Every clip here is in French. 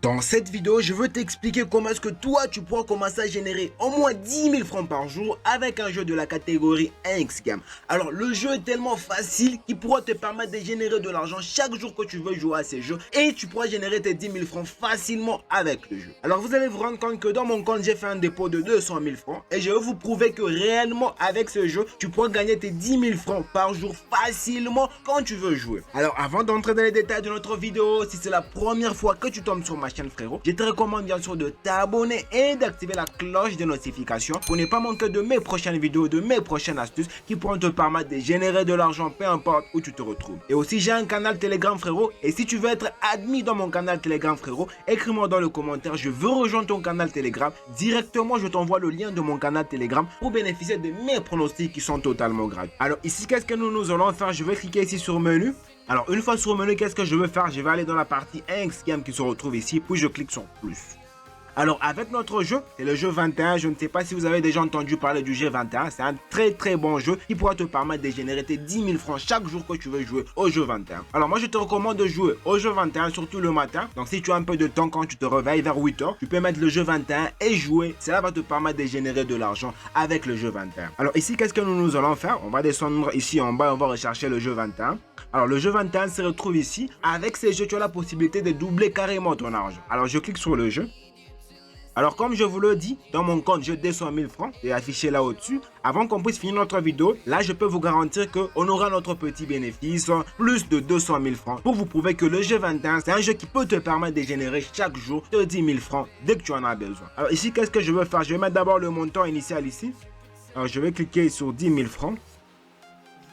Dans cette vidéo, je veux t'expliquer comment est-ce que toi, tu pourras commencer à générer au moins 10 000 francs par jour avec un jeu de la catégorie 1x Game. Alors, le jeu est tellement facile qu'il pourra te permettre de générer de l'argent chaque jour que tu veux jouer à ces jeux et tu pourras générer tes 10 000 francs facilement avec le jeu. Alors, vous allez vous rendre compte que dans mon compte, j'ai fait un dépôt de 200 000 francs et je vais vous prouver que réellement, avec ce jeu, tu pourras gagner tes 10 000 francs par jour facilement quand tu veux jouer. Alors, avant d'entrer dans les détails de notre vidéo, si c'est la première fois que tu tombes sur ma chaîne, frérot, je te recommande bien sûr de t'abonner et d'activer la cloche de notification pour ne pas manquer de mes prochaines vidéos, de mes prochaines astuces qui pourront te permettre de générer de l'argent peu importe où tu te retrouves. Et aussi j'ai un canal Telegram, frérot, et si tu veux être admis dans mon canal Telegram, frérot, écris-moi dans le commentaire, je veux rejoindre ton canal Telegram. Directement je t'envoie le lien de mon canal Telegram pour bénéficier de mes pronostics qui sont totalement gratuits. Alors ici, qu'est-ce que nous allons faire? Je vais cliquer ici sur menu. Alors, une fois sur le menu, qu'est-ce que je veux faire? Je vais aller dans la partie 1x Game qui se retrouve ici, puis je clique sur plus. Alors, avec notre jeu, c'est le jeu 21. Je ne sais pas si vous avez déjà entendu parler du jeu 21. C'est un très bon jeu qui pourra te permettre de générer tes 10 000 francs chaque jour que tu veux jouer au jeu 21. Alors, moi, je te recommande de jouer au jeu 21, surtout le matin. Donc, si tu as un peu de temps quand tu te réveilles vers 8 h, tu peux mettre le jeu 21 et jouer. Cela va te permettre de générer de l'argent avec le jeu 21. Alors, ici, qu'est-ce que nous allons faire? On va descendre ici en bas, on va rechercher le jeu 21. Alors, le jeu 21 se retrouve ici. Avec ces jeux, tu as la possibilité de doubler carrément ton argent. Alors, je clique sur le jeu. Alors, comme je vous le dis, dans mon compte, j'ai 200 000 francs, c'est affiché là au-dessus. Avant qu'on puisse finir notre vidéo, là, je peux vous garantir qu'on aura notre petit bénéfice, plus de 200 000 francs, pour vous prouver que le jeu 21, c'est un jeu qui peut te permettre de générer chaque jour de 10 000 francs dès que tu en as besoin. Alors ici, qu'est-ce que je veux faire? Je vais mettre d'abord le montant initial ici. Alors, je vais cliquer sur 10 000 francs,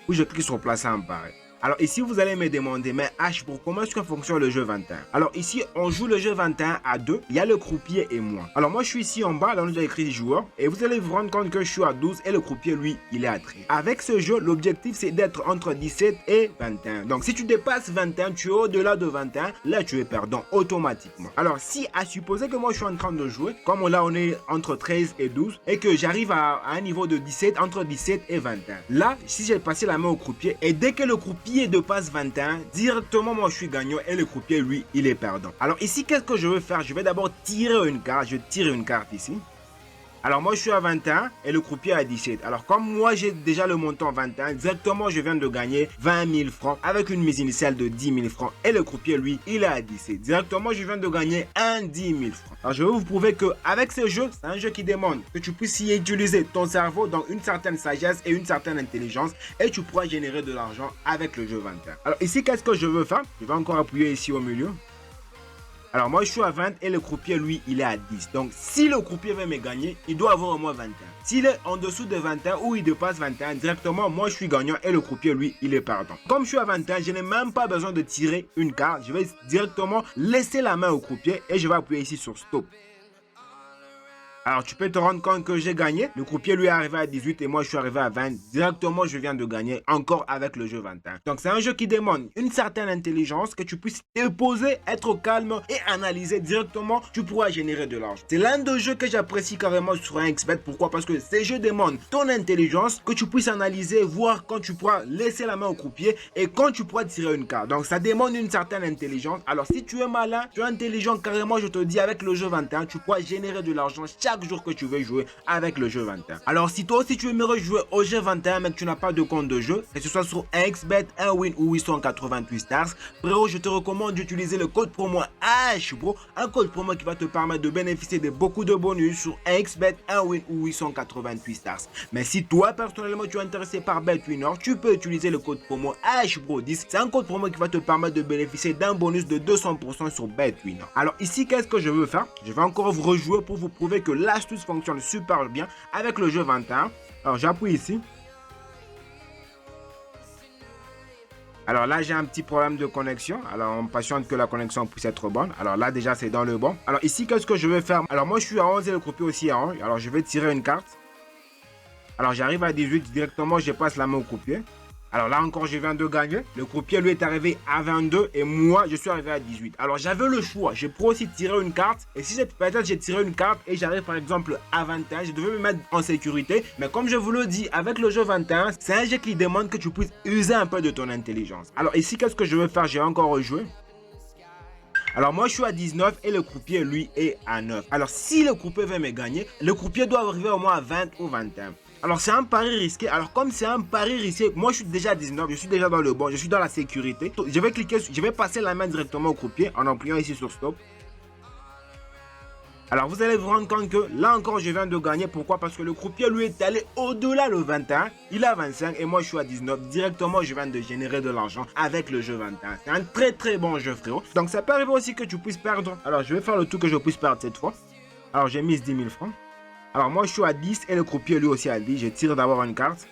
puis je clique sur placer en pareil. Alors ici, vous allez me demander, mais H, pour comment est-ce que fonctionne le jeu 21? Alors ici, on joue le jeu 21 à 2. Il y a le croupier et moi. Alors moi, je suis ici en bas, là, on a écrit joueur. Et vous allez vous rendre compte que je suis à 12 et le croupier, lui, il est à 13. Avec ce jeu, l'objectif, c'est d'être entre 17 et 21. Donc si tu dépasses 21, tu es au-delà de 21, là, tu es perdant automatiquement. Alors si, à supposer que moi, je suis en train de jouer, comme là, on est entre 13 et 12, et que j'arrive à un niveau de 17, entre 17 et 21. Là, si j'ai passé la main au croupier, et dès que le croupier de passe 21, directement moi je suis gagnant et le croupier lui il est perdant. Alors ici qu'est-ce que je veux faire? Je vais d'abord tirer une carte, je tire une carte ici. Alors moi je suis à 21 et le croupier à 17. Alors comme moi j'ai déjà le montant 21, directement je viens de gagner 20 000 francs avec une mise initiale de 10 000 francs. Et le croupier lui il est à 17. Directement je viens de gagner 10 000 francs. Alors je vais vous prouver qu'avec ce jeu, c'est un jeu qui demande que tu puisses y utiliser ton cerveau, donc une certaine sagesse et une certaine intelligence. Et tu pourras générer de l'argent avec le jeu 21. Alors ici qu'est-ce que je veux faire? Je vais encore appuyer ici au milieu. Alors moi je suis à 20 et le croupier lui il est à 10. Donc si le croupier veut me gagner, il doit avoir au moins 21. S'il est en dessous de 21 ou il dépasse 21, directement moi je suis gagnant et le croupier lui il est perdant. Comme je suis à 21, je n'ai même pas besoin de tirer une carte. Je vais directement laisser la main au croupier et je vais appuyer ici sur stop. Alors tu peux te rendre compte que j'ai gagné. Le croupier lui est arrivé à 18 et moi je suis arrivé à 20. Directement je viens de gagner encore avec le jeu 21. Donc c'est un jeu qui demande une certaine intelligence, que tu puisses te poser, être calme et analyser directement. Tu pourras générer de l'argent. C'est l'un des jeux que j'apprécie carrément sur un XBet. Pourquoi? Parce que ces jeux demandent ton intelligence, que tu puisses analyser, voir quand tu pourras laisser la main au croupier et quand tu pourras tirer une carte. Donc ça demande une certaine intelligence. Alors si tu es malin, tu es intelligent, carrément je te dis avec le jeu 21, tu pourras générer de l'argent chaque jour que tu veux jouer avec le jeu 21. Alors si toi aussi tu aimerais jouer au jeu 21 mais que tu n'as pas de compte de jeu, que ce soit sur XBet, 1win ou 888 stars, frérot, je te recommande d'utiliser le code promo HBRO, un code promo qui va te permettre de bénéficier de beaucoup de bonus sur XBet, 1win ou 888 stars. Mais si toi personnellement tu es intéressé par BetWinner, tu peux utiliser le code promo HBRO10. C'est un code promo qui va te permettre de bénéficier d'un bonus de 200% sur BetWinner. Alors ici qu'est-ce que je veux faire? Je vais encore vous rejouer pour vous prouver que l'astuce fonctionne super bien avec le jeu 21. Alors j'appuie ici. Alors là j'ai un petit problème de connexion. Alors on patiente que la connexion puisse être bonne. Alors là déjà c'est dans le bon. Alors ici qu'est-ce que je vais faire? Alors moi je suis à 11 et le croupier aussi à 11. Alors je vais tirer une carte. Alors j'arrive à 18 directement, je passe la main au croupier. Alors là encore je viens de gagner. Le croupier lui est arrivé à 22 et moi je suis arrivé à 18. Alors j'avais le choix. Je pourrais aussi tirer une carte. Et si peut-être j'ai tiré une carte et j'arrive par exemple à 21, je devais me mettre en sécurité. Mais comme je vous le dis, avec le jeu 21, c'est un jeu qui demande que tu puisses user un peu de ton intelligence. Alors ici qu'est-ce que je vais faire? Je vais encore rejouer. Alors moi je suis à 19 et le croupier lui est à 9. Alors si le croupier veut me gagner, le croupier doit arriver au moins à 20 ou 21. Alors c'est un pari risqué. Alors comme c'est un pari risqué, moi je suis déjà à 19, je suis déjà dans le bon, je suis dans la sécurité. Je vais passer la main directement au croupier en appuyant ici sur stop. Alors vous allez vous rendre compte que là encore je viens de gagner. Pourquoi? Parce que le croupier lui est allé au-delà le 21. Il a 25 et moi je suis à 19. Directement je viens de générer de l'argent avec le jeu 21. C'est un très bon jeu frérot. Donc ça peut arriver aussi que tu puisses perdre. Alors je vais faire le tout que je puisse perdre cette fois. Alors j'ai mis 10 000 francs. Alors moi je suis à 10 et le croupier lui aussi à 10. Je tire d'abord une carte.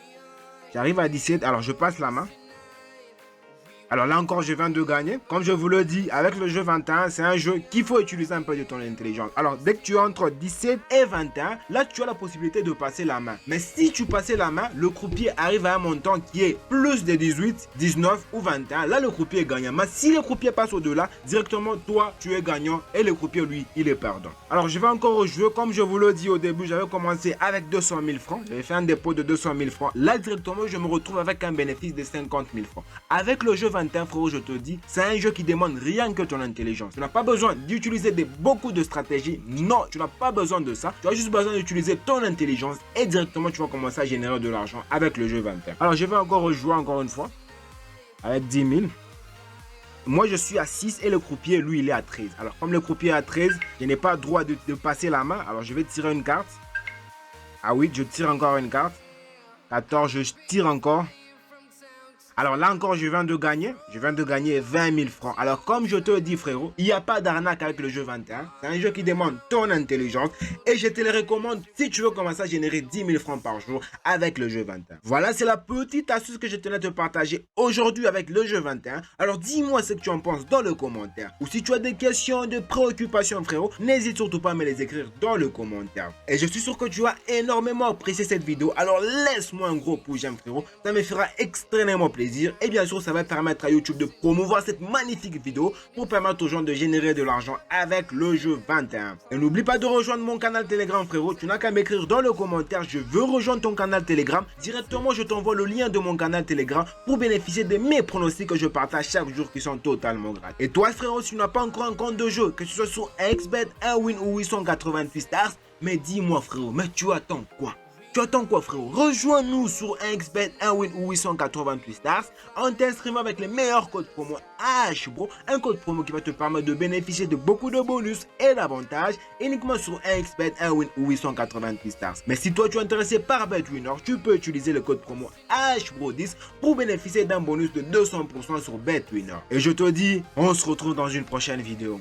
J'arrive à 17. Alors je passe la main. Alors là encore, je viens de gagner. Comme je vous le dis, avec le jeu 21, c'est un jeu qu'il faut utiliser un peu de ton intelligence. Alors, dès que tu es entre 17 et 21, là, tu as la possibilité de passer la main. Mais si tu passais la main, le croupier arrive à un montant qui est plus de 18, 19 ou 21. Là, le croupier est gagnant. Mais si le croupier passe au-delà, directement, toi, tu es gagnant et le croupier, lui, il est perdant. Alors, je vais encore rejouer. Comme je vous le dis au début, j'avais commencé avec 200 000 francs. J'avais fait un dépôt de 200 000 francs. Là, directement, je me retrouve avec un bénéfice de 50 000 francs. Avec le jeu 21, frérot, je te dis, c'est un jeu qui demande rien que ton intelligence. Tu n'as pas besoin d'utiliser beaucoup de stratégies. Non, tu n'as pas besoin de ça. Tu as juste besoin d'utiliser ton intelligence et directement, tu vas commencer à générer de l'argent avec le jeu 21. Alors, je vais encore rejouer encore une fois avec 10 000. Moi, je suis à 6 et le croupier, lui, il est à 13. Alors, comme le croupier est à 13, je n'ai pas le droit de passer la main. Alors, je vais tirer une carte. Ah oui, je tire encore une carte. 14, je tire encore. Alors là encore, je viens de gagner 20 000 francs. Alors comme je te dis frérot, il n'y a pas d'arnaque avec le jeu 21. C'est un jeu qui demande ton intelligence et je te le recommande si tu veux commencer à générer 10 000 francs par jour avec le jeu 21. Voilà, c'est la petite astuce que je tenais à te partager aujourd'hui avec le jeu 21. Alors dis-moi ce que tu en penses dans le commentaire. Ou si tu as des questions, de préoccupations frérot, n'hésite surtout pas à me les écrire dans le commentaire. Et je suis sûr que tu as énormément apprécié cette vidéo. Alors laisse-moi un gros pouce j'aime frérot. Ça me fera extrêmement plaisir. Et bien sûr, ça va permettre à YouTube de promouvoir cette magnifique vidéo pour permettre aux gens de générer de l'argent avec le jeu 21. Et n'oublie pas de rejoindre mon canal Telegram, frérot. Tu n'as qu'à m'écrire dans le commentaire, je veux rejoindre ton canal Telegram. Directement, je t'envoie le lien de mon canal Telegram pour bénéficier de mes pronostics que je partage chaque jour qui sont totalement gratuits. Et toi, frérot, si tu n'as pas encore un compte de jeu, que ce soit sur XBet, 1win ou 888 stars, mais dis-moi, frérot, mais tu attends quoi? Tu attends quoi frérot? Rejoins-nous sur XBet, 1win ou 888 stars en t'inscrivant avec les meilleurs codes promo HBRO, un code promo qui va te permettre de bénéficier de beaucoup de bonus et d'avantages uniquement sur XBet, 1win ou 888 stars. Mais si toi tu es intéressé par BetWinner, tu peux utiliser le code promo HBRO10 pour bénéficier d'un bonus de 200% sur BetWinner. Et je te dis, on se retrouve dans une prochaine vidéo.